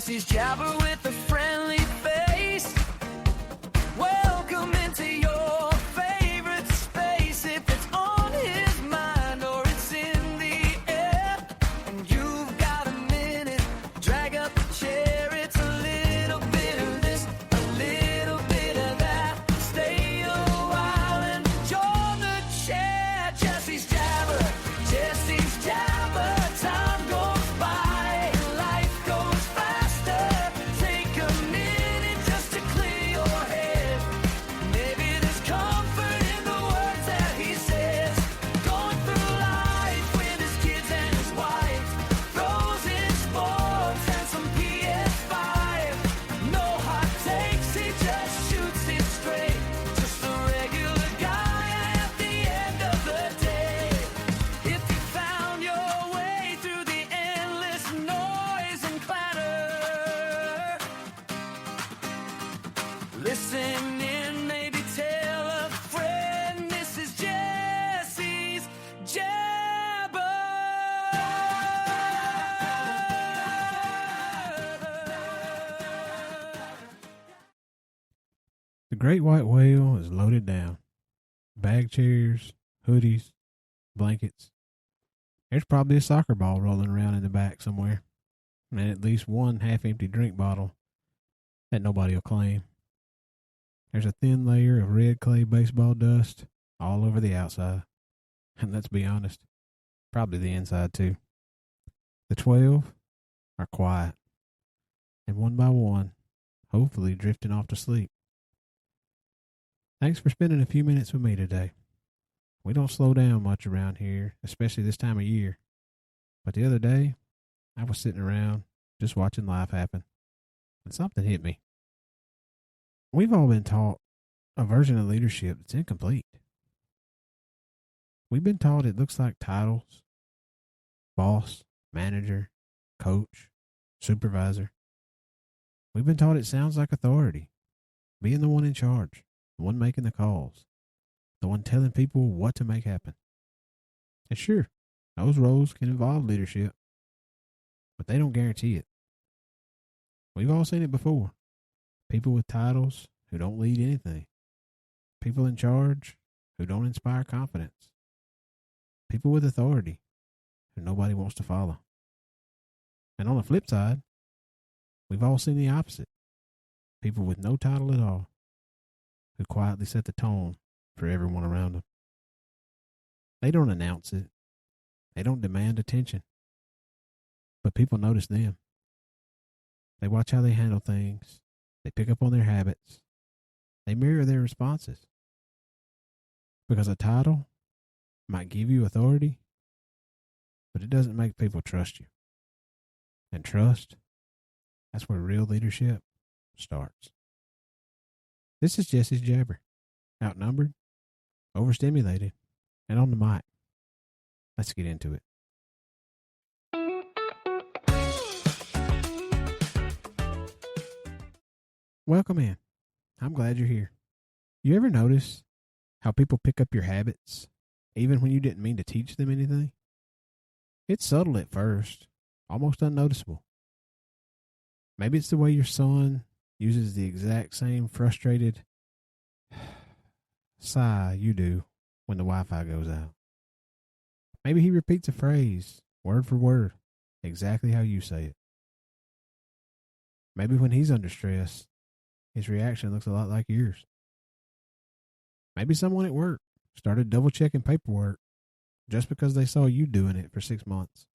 Jesse's Jabber with a friendly face. Welcome into your favorite space. If it's on his mind or it's in the air, and you've got a minute, drag up a chair. It's a little bit of this, a little bit of that. Stay a while and enjoy the chat. Jesse's Jabber, Jesse's Jabber. Time goes by and life goes faster. Take a minute just to clear your head. Maybe there's comfort in the words that he says. Going through life with his kids and his wife. Throws in sports and some PS5. No hot takes, he just shoots it straight. Just a regular guy at the end of the day. If you found your way through the endless noise and clatter, listen in, maybe tell a friend. This is Jesse's Jabber. The great white whale is loaded down. Bag chairs, hoodies, blankets. There's probably a soccer ball rolling around in the back somewhere, and at least one half-empty drink bottle that nobody will claim. There's a thin layer of red clay baseball dust all over the outside, and let's be honest, probably the inside too. The 12 are quiet, and one by one, hopefully drifting off to sleep. Thanks for spending a few minutes with me today. We don't slow down much around here, especially this time of year. But the other day, I was sitting around just watching life happen, and something hit me. We've all been taught a version of leadership that's incomplete. We've been taught it looks like titles: boss, manager, coach, supervisor. We've been taught it sounds like authority, being the one in charge, the one making the calls, the one telling people what to make happen. And sure, those roles can involve leadership, but they don't guarantee it. We've all seen it before. People with titles who don't lead anything. People in charge who don't inspire confidence. People with authority who nobody wants to follow. And on the flip side, we've all seen the opposite. People with no title at all who quietly set the tone for everyone around them. They don't announce it. They don't demand attention. But people notice them. They watch how they handle things. They pick up on their habits. They mirror their responses. Because a title might give you authority, but it doesn't make people trust you. And trust, that's where real leadership starts. This is Jesse's Jabber. Outnumbered, overstimulated, and on the mic. Let's get into it. Welcome in. I'm glad you're here. You ever notice how people pick up your habits, even when you didn't mean to teach them anything? It's subtle at first, almost unnoticeable. Maybe it's the way your son uses the exact same frustrated sigh you do when the Wi-Fi goes out. Maybe he repeats a phrase, word for word, exactly how you say it. Maybe when he's under stress, his reaction looks a lot like yours. Maybe someone at work started double-checking paperwork just because they saw you doing it for 6 months.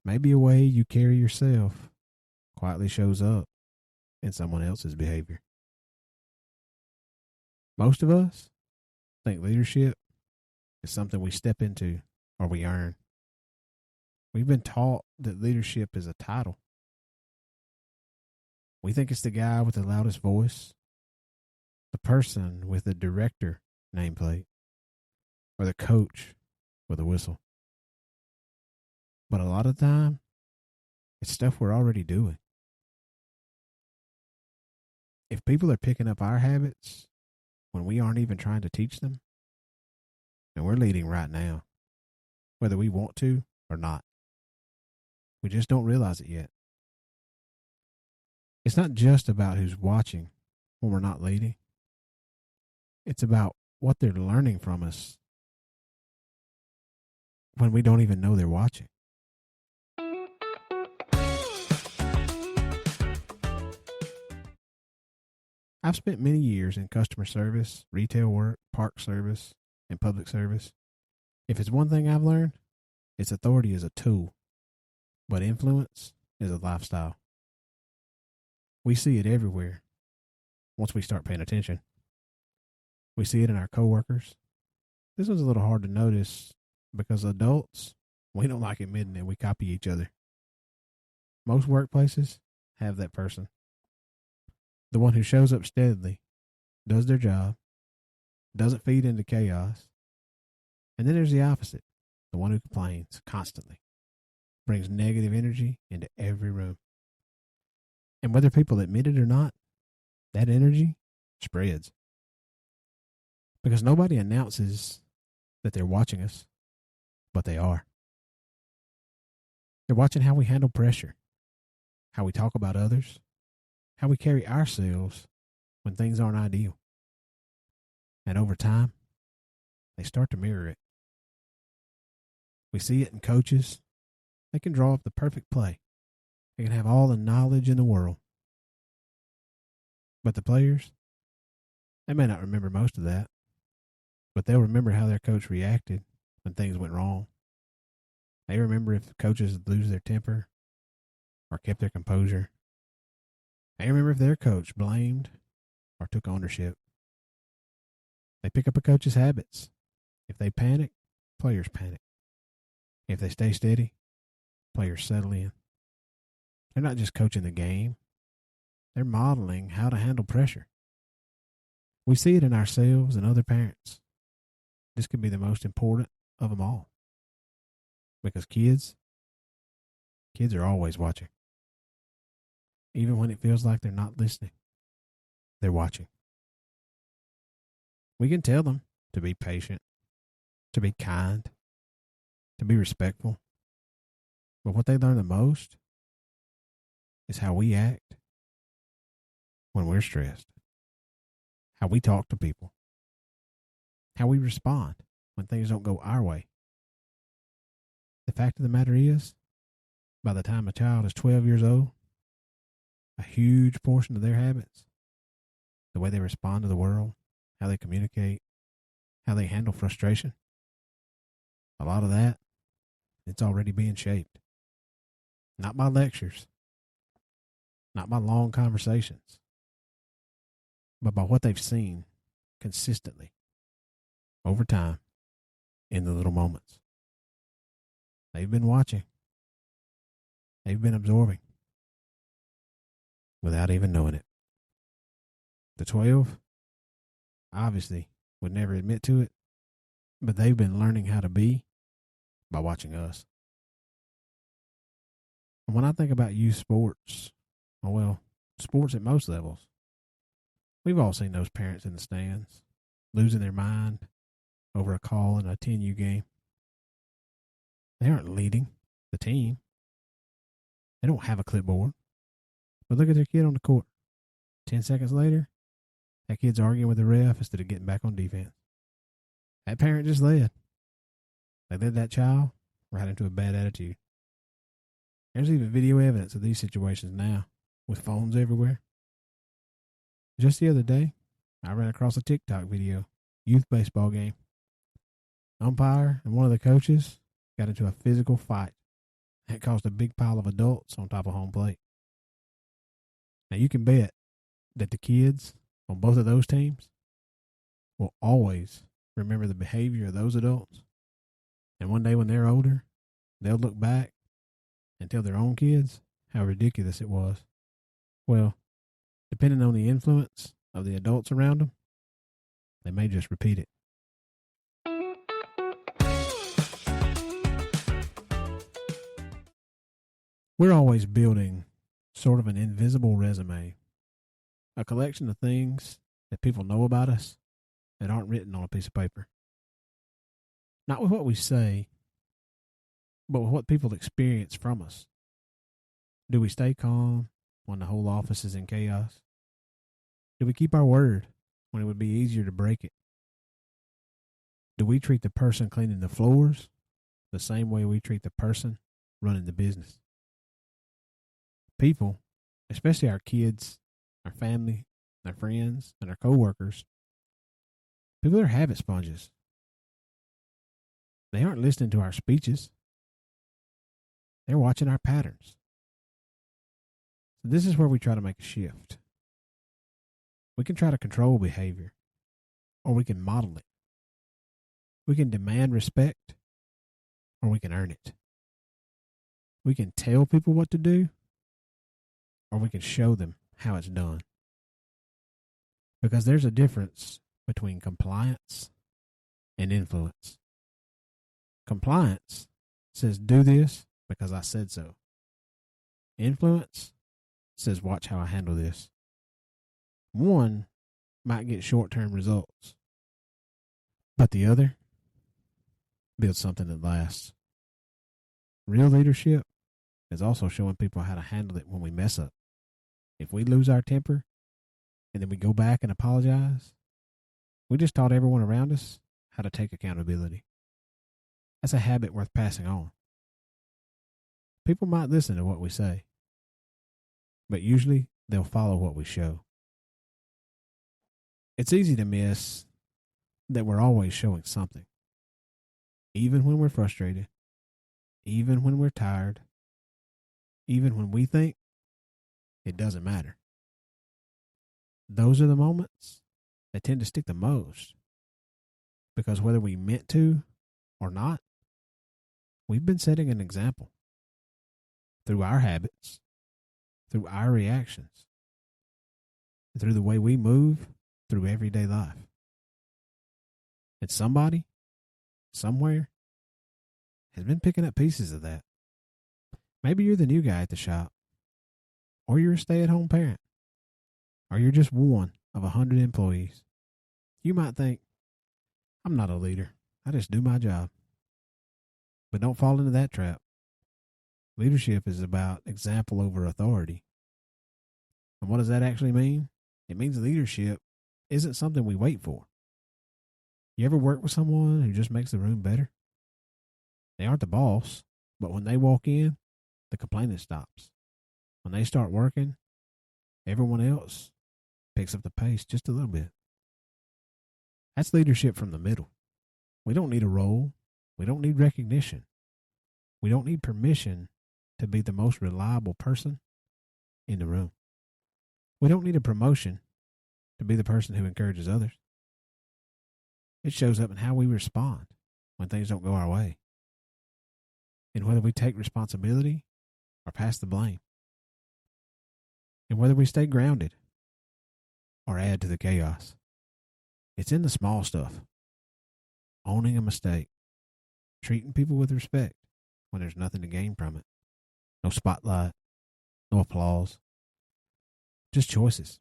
Maybe a way you carry yourself quietly shows up in someone else's behavior. Most of us think leadership is something we step into or we earn. We've been taught that leadership is a title. We think it's the guy with the loudest voice, the person with the director nameplate, or the coach with a whistle. But a lot of the time, it's stuff we're already doing. If people are picking up our habits when we aren't even trying to teach them, then we're leading right now, whether we want to or not. We just don't realize it yet. It's not just about who's watching when we're not leading. It's about what they're learning from us when we don't even know they're watching. I've spent many years in customer service, retail work, park service, and public service. If it's one thing I've learned, it's authority is a tool, but influence is a lifestyle. We see it everywhere once we start paying attention. We see it in our coworkers. This one's a little hard to notice because adults, we don't like admitting that we copy each other. Most workplaces have that person. The one who shows up steadily, does their job, doesn't feed into chaos. And then there's the opposite, the one who complains constantly, brings negative energy into every room. And whether people admit it or not, that energy spreads. Because nobody announces that they're watching us, but they are. They're watching how we handle pressure, how we talk about others, how we carry ourselves when things aren't ideal. And over time, they start to mirror it. We see it in coaches. They can draw up the perfect play. They can have all the knowledge in the world. But the players, they may not remember most of that, but they'll remember how their coach reacted when things went wrong. They remember if coaches lose their temper or kept their composure. They remember if their coach blamed or took ownership. They pick up a coach's habits. If they panic, players panic. If they stay steady, players settle in. They're not just coaching the game. They're modeling how to handle pressure. We see it in ourselves and other parents. This could be the most important of them all. Because kids are always watching. Even when it feels like they're not listening, they're watching. We can tell them to be patient, to be kind, to be respectful. But what they learn the most is how we act when we're stressed, how we talk to people, how we respond when things don't go our way. The fact of the matter is, by the time a child is 12 years old, a huge portion of their habits, the way they respond to the world, how they communicate, how they handle frustration, a lot of that, it's already being shaped. Not by lectures, not by long conversations, but by what they've seen consistently over time in the little moments. They've been watching. They've been absorbing without even knowing it. The 12, obviously, would never admit to it, but they've been learning how to be by watching us. And when I think about youth sports, well, sports at most levels, we've all seen those parents in the stands losing their mind over a call in a 10U game. They aren't leading the team. They don't have a clipboard. But look at their kid on the court. 10 seconds later, that kid's arguing with the ref instead of getting back on defense. That parent just led. They led that child right into a bad attitude. There's even video evidence of these situations now with phones everywhere. Just the other day, I ran across a TikTok video, youth baseball game. Umpire and one of the coaches got into a physical fight that caused a big pile of adults on top of home plate. Now you can bet that the kids on both of those teams will always remember the behavior of those adults. And one day when they're older, they'll look back and tell their own kids how ridiculous it was. Well, depending on the influence of the adults around them, they may just repeat it. We're always building sort of an invisible resume, a collection of things that people know about us that aren't written on a piece of paper. Not with what we say, but with what people experience from us. Do we stay calm, when the whole office is in chaos? Do we keep our word when it would be easier to break it? Do we treat the person cleaning the floors the same way we treat the person running the business? People, especially our kids, our family, our friends, and our coworkers, people are habit sponges. They aren't listening to our speeches. They're watching our patterns. So this is where we try to make a shift. We can try to control behavior, or we can model it. We can demand respect, or we can earn it. We can tell people what to do, or we can show them how it's done. Because there's a difference between compliance and influence. Compliance says do this because I said so. Influence says watch how I handle this. One might get short-term results, but the other builds something that lasts. Real leadership is also showing people how to handle it when we mess up. If we lose our temper and then we go back and apologize, we just taught everyone around us how to take accountability. That's a habit worth passing on. People might listen to what we say, but usually they'll follow what we show. It's easy to miss that we're always showing something. Even when we're frustrated, even when we're tired, even when we think it doesn't matter. Those are the moments that tend to stick the most, because whether we meant to or not, we've been setting an example through our habits, through our reactions, through the way we move through everyday life. And somebody, somewhere, has been picking up pieces of that. Maybe you're the new guy at the shop, or you're a stay-at-home parent, or you're just one of 100 employees. You might think, I'm not a leader. I just do my job. But don't fall into that trap. Leadership is about example over authority. And what does that actually mean? It means leadership isn't something we wait for. You ever work with someone who just makes the room better? They aren't the boss, but when they walk in, the complaining stops. When they start working, everyone else picks up the pace just a little bit. That's leadership from the middle. We don't need a role. We don't need recognition. We don't need permission to be the most reliable person in the room. We don't need a promotion to be the person who encourages others. It shows up in how we respond when things don't go our way, and whether we take responsibility or pass the blame, and whether we stay grounded or add to the chaos. It's in the small stuff. Owning a mistake, treating people with respect when there's nothing to gain from it. No spotlight, no applause, just choices.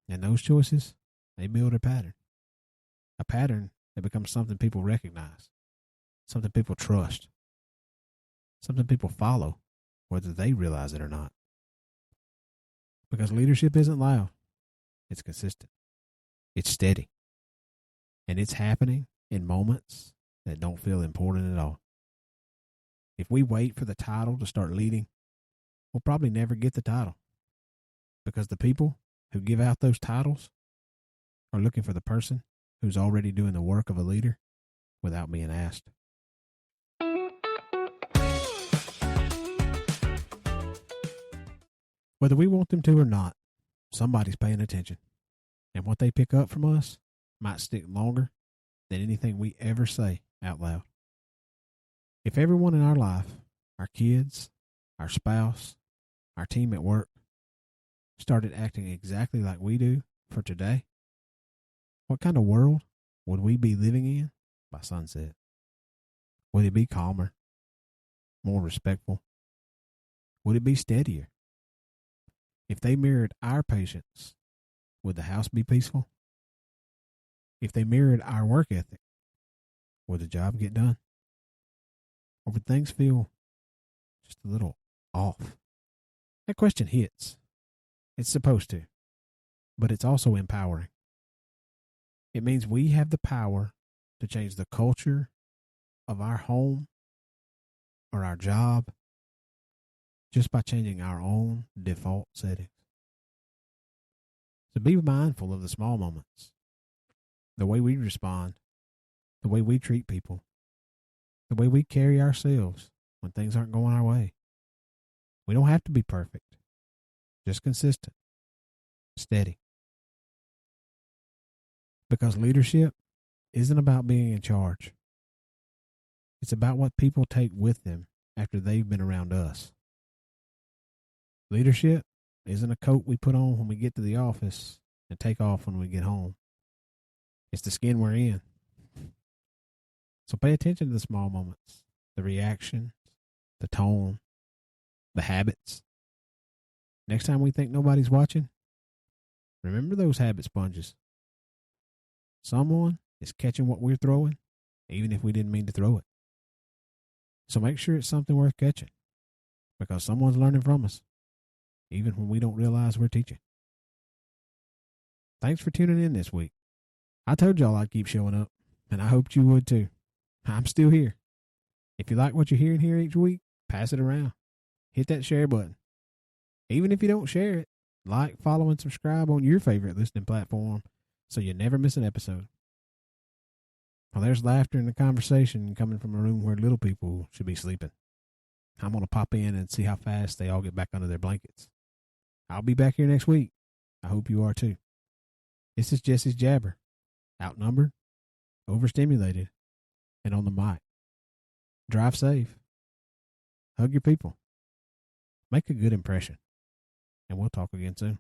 And those choices, they build a pattern. A pattern that becomes something people recognize, something people trust, something people follow, whether they realize it or not. Because leadership isn't loud, it's consistent, it's steady, and it's happening in moments that don't feel important at all. If we wait for the title to start leading, we'll probably never get the title, because the people who give out those titles are looking for the person who's already doing the work of a leader without being asked. Whether we want them to or not, somebody's paying attention, and what they pick up from us might stick longer than anything we ever say out loud. If everyone in our life, our kids, our spouse, our team at work, started acting exactly like we do for today, what kind of world would we be living in by sunset? Would it be calmer, more respectful? Would it be steadier? If they mirrored our patience, would the house be peaceful? If they mirrored our work ethic, would the job get done? Or would things feel just a little off? That question hits It's supposed to, but it's also empowering. It means we have the power to change the culture of our home or our job just by changing our own default settings. So be mindful of the small moments, the way we respond, the way we treat people, the way we carry ourselves when things aren't going our way. We don't have to be perfect, just consistent, steady. Because leadership isn't about being in charge. It's about what people take with them after they've been around us. Leadership isn't a coat we put on when we get to the office and take off when we get home. It's the skin we're in. So pay attention to the small moments, the reactions, the tone, the habits. Next time we think nobody's watching, remember those habit sponges. Someone is catching what we're throwing, even if we didn't mean to throw it. So make sure it's something worth catching, because someone's learning from us, even when we don't realize we're teaching. Thanks for tuning in this week. I told y'all I'd keep showing up, and I hoped you would too. I'm still here. If you like what you're hearing here each week, pass it around. Hit that share button. Even if you don't share it, like, follow, and subscribe on your favorite listening platform so you never miss an episode. Well, there's laughter in the conversation coming from a room where little people should be sleeping. I'm going to pop in and see how fast they all get back under their blankets. I'll be back here next week. I hope you are too. This is Jesse's Jabber. Outnumbered, overstimulated, and on the mic. Drive safe. Hug your people. Make a good impression. And we'll talk again soon.